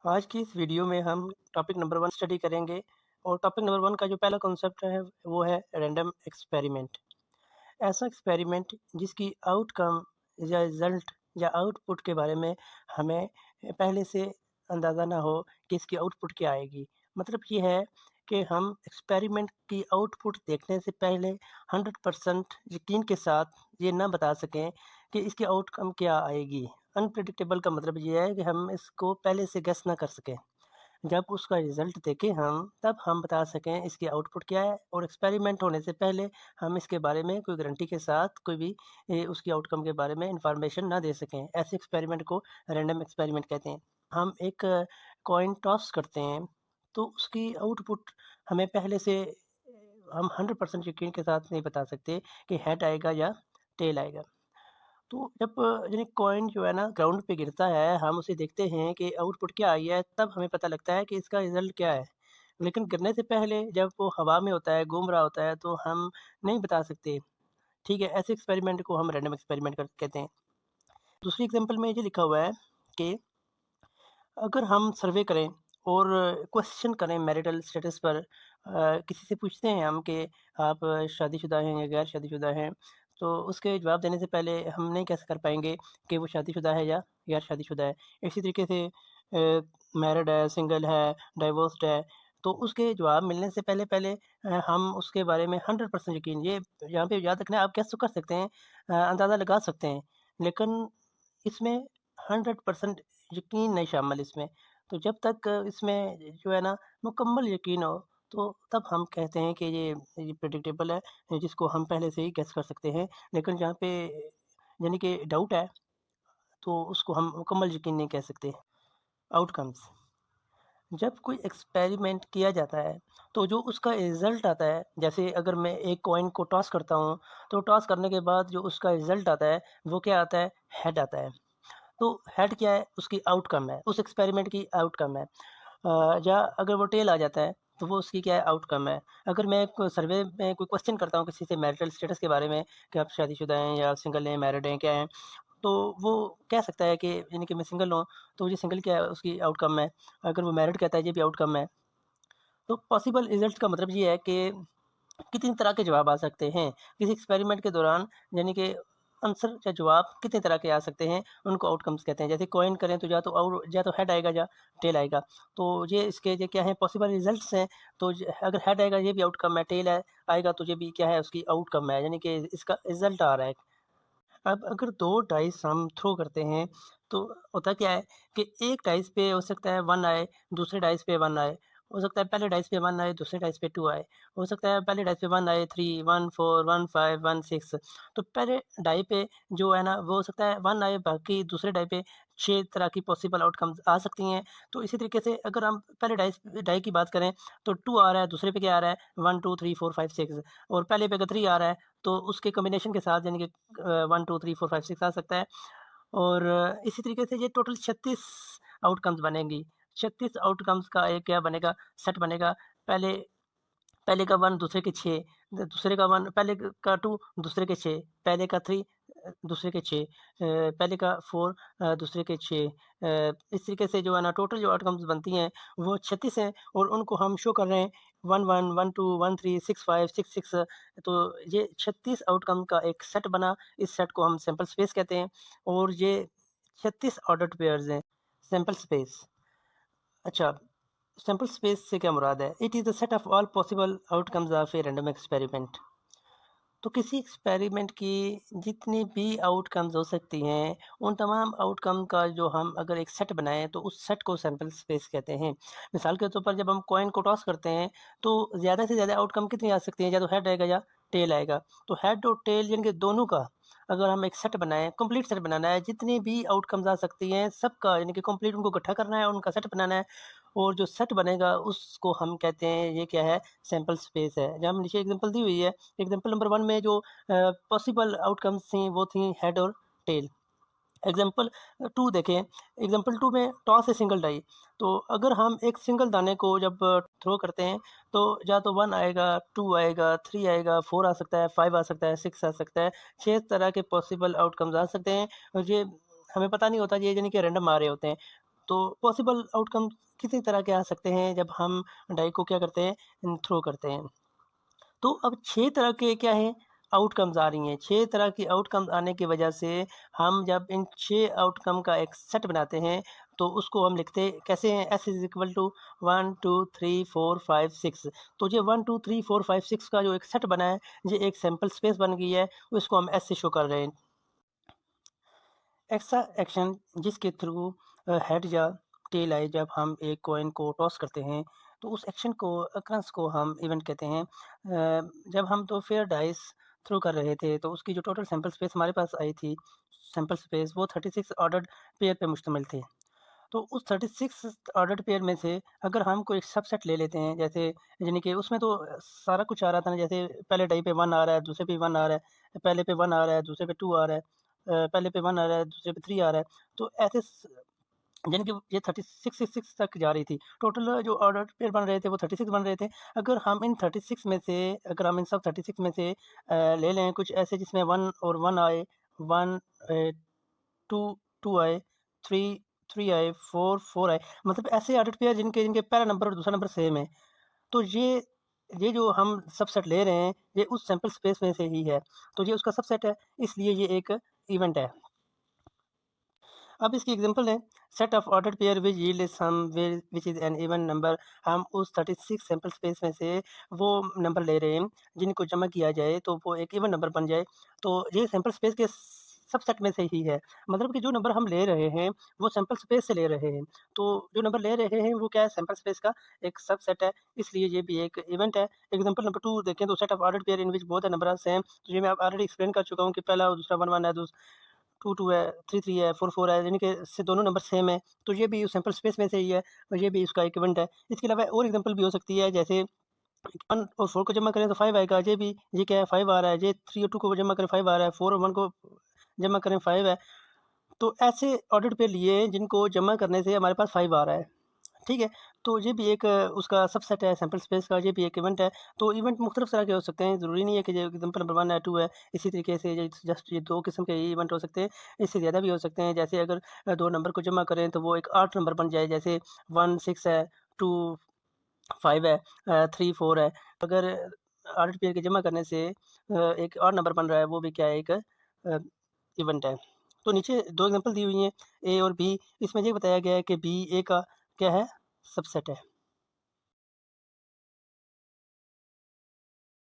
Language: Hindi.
आज की इस वीडियो में हम टॉपिक नंबर 1 स्टडी करेंगे और टॉपिक नंबर 1 का जो पहला कॉन्सेप्ट है वो है रैंडम एक्सपेरिमेंट। ऐसा एक्सपेरिमेंट जिसकी आउटकम या रिज़ल्ट या आउटपुट के बारे में हमें पहले से अंदाज़ा ना हो कि इसकी आउटपुट क्या आएगी। मतलब ये है कि हम एक्सपेरिमेंट की आउटपुट देखने से पहले 100% यकीन के साथ ये ना बता सकें कि इसकी आउटकम क्या आएगी। अनप्रेडिक्टेबल का मतलब ये है कि हम इसको पहले से गेस ना कर सकें। जब उसका रिज़ल्ट देखें हम, तब हम बता सकें इसकी आउटपुट क्या है और एक्सपेरिमेंट होने से पहले हम इसके बारे में कोई गारंटी के साथ कोई भी उसकी आउटकम के बारे में इन्फॉर्मेशन ना दे सकें। ऐसे एक्सपेरिमेंट को रैंडम एक्सपेरिमेंट कहते हैं। हम एक कॉइन टॉस करते हैं, तो उसकी आउटपुट हमें पहले से हम 100% यकीन के साथ नहीं बता सकते कि हेड आएगा या टेल आएगा। तो जब यानी कॉइन जो है ना ग्राउंड पे गिरता है, हम उसे देखते हैं कि आउटपुट क्या आई है, तब हमें पता लगता है कि इसका रिज़ल्ट क्या है। लेकिन गिरने से पहले जब वो हवा में होता है, घूम रहा होता है, तो हम नहीं बता सकते। ठीक है, ऐसे एक्सपेरिमेंट को हम रैंडम एक्सपेरिमेंट कर कहते हैं। दूसरी एग्ज़ाम्पल में ये लिखा हुआ है कि अगर हम सर्वे करें और क्वेश्चन करें मैरिटल स्टेटस पर किसी से पूछते हैं हम कि आप शादीशुदा हैं या गैर शादीशुदा हैं, तो उसके जवाब देने से पहले हम नहीं कैसे कर पाएँगे कि वो शादीशुदा है या गैर शादीशुदा है। इसी तरीके से मैरिड है, सिंगल है, डाइवोर्स्ड है, तो उसके जवाब मिलने से पहले-पहले हम उसके बारे में 100% यकीन ये यहाँ पे याद रखना है, आप गेस तो कर सकते हैं, अंदाज़ा लगा सकते हैं, लेकिन इसमें 100% यकीन नहीं शामिल इसमें। तो जब तक इसमें जो है ना मुकम्मल यकीन हो, तो तब हम कहते हैं कि ये प्रेडिक्टेबल है, जिसको हम पहले से ही गेस कर सकते हैं। लेकिन जहाँ पे यानी कि डाउट है, तो उसको हम मुकम्मल यकीन नहीं कह सकते। आउटकम्स जब कोई एक्सपेरिमेंट किया जाता है, तो जो उसका रिज़ल्ट आता है, जैसे अगर मैं एक कॉइन को टॉस करता हूँ, तो टॉस करने के बाद जो उसका रिज़ल्ट आता है, वो क्या आता है? हेड आता है। तो हेड क्या है? उसकी आउटकम है, उस एक्सपेरिमेंट की आउटकम है। या अगर वो टेल आ जाता है, तो वो उसकी क्या है? आउटकम है। अगर मैं एक सर्वे में कोई क्वेश्चन करता हूँ किसी से मैरिटल स्टेटस के बारे में कि आप शादीशुदा हैं या सिंगल हैं, मैरिड हैं, क्या हैं? तो वो कह सकता है कि यानी कि मैं सिंगल हूँ, तो ये सिंगल क्या है? उसकी आउटकम है। अगर वो मैरिड कहता है, ये भी आउटकम है। तो पॉसिबल रिज़ल्ट का मतलब ये है कि कितनी तरह के जवाब आ सकते हैं। किसी एक्सपेरिमेंट के दौरान यानी कि आंसर या जवाब कितने तरह के आ सकते हैं, उनको आउटकम्स कहते हैं। जैसे कॉइन करें तो या तो हेड आएगा या टेल आएगा। तो ये क्या है पॉसिबल रिज़ल्ट्स हैं। तो ज अगर हेड आएगा ये भी आउटकम है, टेल है आएगा तो ये भी क्या है उसकी आउटकम है, यानी कि इसका रिज़ल्ट आ रहा है। अब अगर 2 डाइस हम थ्रो करते हैं, तो होता क्या है कि एक डाइस पे हो सकता है 1 आए, दूसरे डाइस पे 1 आए। हो सकता है पहले डाइस पे 1 आए, दूसरे डाइस पे 2 आए। हो सकता है पहले डाइस पे 1 आए, 3, 1, 4, 1, 5, 1, 6। तो पहले डाई पे जो है ना, वो हो सकता है 1 आए, बाकी दूसरे डाई पे 6 तरह की पॉसिबल आउटकम्स आ सकती हैं। तो इसी तरीके से अगर हम पहले डाई की बात करें, तो 2 आ रहा है, दूसरे पे क्या आ रहा है? 1, 2, 3, 4, 5, 6 और पहले पे अगर 3 आ रहा है, तो उसके कॉम्बिनेशन के साथ यानी कि 1, 2, 3, 4, 5, 6 आ सकता है और इसी तरीके से ये टोटल 36 आउटकम्स बनेंगी। 36 आउटकम्स का एक क्या बनेगा, सेट बनेगा। पहले पहले का 1 दूसरे के 6 दूसरे का 1 पहले का 2 दूसरे के 6 पहले का 3 दूसरे के 6 पहले का 4 दूसरे के 6 इस तरीके से जो है ना टोटल जो आउटकम्स बनती हैं वो 36 हैं और उनको हम शो कर रहे हैं 1-1, 1-2, 1-3, 6-5, 6-6 तो ये 36 आउटकम का एक सेट बना। इस सेट को हम सैंपल स्पेस कहते हैं और ये 36 ऑर्डर्ड पेयर्स हैं। सैंपल स्पेस अच्छा सैंपल स्पेस से क्या मुराद है? It is the set of all possible outcomes of a random experiment. तो किसी एक्सपेरिमेंट की जितनी भी आउटकम्स हो सकती हैं, उन तमाम आउटकम का जो हम अगर एक सेट बनाएँ, तो उस सेट को सैंपल स्पेस कहते हैं। मिसाल के तौर पर जब हम कॉइन को टॉस करते हैं, तो ज़्यादा से ज़्यादा आउटकम कितनी आ सकती हैं? या तो हेड आएगा या टेल आएगा। तो हेड और टेल यानी कि दोनों का अगर हम एक सेट बनाएँ, कंप्लीट सेट बनाना है, जितनी भी आउटकम्स आ सकती हैं, सबका यानी कि कंप्लीट उनको इकट्ठा करना है, उनका सेट बनाना है और जो सेट बनेगा, उसको हम कहते हैं, ये क्या है? सैंपल स्पेस है। जहाँ नीचे एग्ज़ाम्पल दी हुई है, एग्ज़ाम्पल नंबर 1 में जो पॉसिबल आउटकम्स थी वो थी हेड और टेल। एग्ज़ाम्पल 2 देखें, एग्ज़ाम्पल 2 में टॉस है सिंगल डाई। तो अगर हम एक सिंगल दाने को जब थ्रो करते हैं, तो या तो 1 आएगा, 2 आएगा, 3 आएगा, 4 आ सकता है, 5 आ सकता है, 6 आ सकता है। 6 तरह के पॉसिबल आउटकम्स आ सकते हैं और ये हमें पता नहीं होता, ये यानी कि रैंडम आ रहे होते हैं। तो पॉसिबल आउटकम किसी तरह के आ सकते हैं जब हम डाई को क्या करते हैं, थ्रो करते हैं। तो अब 6 तरह के क्या हैं, आउटकम्स आ रही हैं। 6 तरह की आउटकम्स आने की वजह से हम जब इन 6 आउटकम का एक सेट बनाते हैं, तो उसको हम लिखते कैसे हैं, S इज़ इक्वल टू 1 2 3 4 5 6। तो ये 1 2 3 4 5 6 का जो एक सेट बना है, ये एक सैंपल स्पेस बन गई है, उसको हम S से शो कर रहे हैं। ऐसा एक्शन जिसके थ्रू हेड या टेल आए जब हम एक कॉइन को टॉस करते हैं, तो उस एक्शन को अक्रंस को हम इवेंट कहते हैं। जब हम तो फेयर डाइस थ्रो कर रहे थे, तो उसकी जो टोटल सैंपल स्पेस हमारे पास आई थी, सैंपल स्पेस वो 36 ऑर्डर्ड पेयर पे मुश्तमिल थे। तो उस 36 ऑर्डर्ड पेयर में से अगर हम कोई सबसेट ले लेते हैं, जैसे यानी कि उसमें तो सारा कुछ आ रहा था ना, जैसे पहले डाई पे 1 आ रहा है, दूसरे पे 1 आ रहा है, पहले पे 1 आ रहा है, दूसरे पे 2 आ रहा है, पहले पे 1 आ रहा है, दूसरे पे 3 आ रहा है। तो ऐसे यानी कि ये 36 से 6 तक जा रही थी। टोटल जो ऑर्डर पेयर बन रहे थे वो 36 बन रहे थे। अगर हम इन 36 में से अगर हम इन सब 36 में से ले लें कुछ ऐसे जिसमें 1 और 1 आए, 1 2 2 आए, 3 3 आए, 4 4 आए, मतलब ऐसे ऑर्डर पेयर जिनके जिनके पहला नंबर और दूसरा नंबर सेम है। तो ये जो हम सबसेट ले रहे हैं, ये उस सैंपल स्पेस में से ही है। तो ये उसका सबसेट है, इसलिए ये एक इवेंट है। अब इसकी एग्जांपल है, set of ordered pair which yield sum which is an even number. हम उस 36 सैंपल स्पेस में से वो नंबर ले रहे हैं जिनको जमा किया जाए तो वो एक इवन नंबर बन जाए। तो ये सैंपल स्पेस के सबसेट में से ही है, मतलब कि जो नंबर हम ले रहे हैं वो सैंपल स्पेस से ले रहे हैं। तो जो नंबर ले रहे हैं वो क्या है, सैंपल स्पेस का एक सबसेट है, इसलिए ये भी एक इवेंट है। एग्जांपल नंबर 2 देखें तो set of ordered pair in which both the number are same. तो ये मैं ऑलरेडी एक्सप्लेन कर चुका हूँ कि पहला और दूसरा 1 1 है, 2 2 है, 3 3 है, 4 4 है, यानी कि इससे दोनों नंबर सेम है। तो ये भी सैंपल स्पेस में से ही है और ये भी उसका एक इवेंट है। इसके अलावा और एग्जांपल भी हो सकती है, जैसे 1 और 4 को जमा करें तो 5 आएगा। ये क्या है, 5 आ रहा है। ये 3 और 2 को जमा करें 5 आ रहा है। 4 और 1 को जमा करें 5 है। तो ऐसे ऑर्डर पे लिए जिनको जमा करने से हमारे पास 5 आ रहा है। ठीक है? तो ये भी एक उसका सबसेट है सैंपल स्पेस का, ये भी एक इवेंट है। तो इवेंट मुख्तलिफ तरह के हो सकते हैं, ज़रूरी नहीं है कि जो एग्जांपल नंबर 1 है, 2 है, इसी तरीके से ये जस्ट ये 2 किस्म के ही इवेंट हो सकते हैं, इससे ज़्यादा भी हो सकते हैं। जैसे अगर 2 नंबर को जमा करें तो वो एक ऑड नंबर बन जाए, जैसे 1 6 है, 2 5 है, 3 4 है। अगर ऑड पेयर के जमा करने से एक और नंबर बन रहा है, वो भी क्या है, एक इवेंट है। तो नीचे 2 एग्जांपल दी हुई हैं, ए और बी। इसमें ये बताया गया है कि बी ए का क्या है, सबसेट है।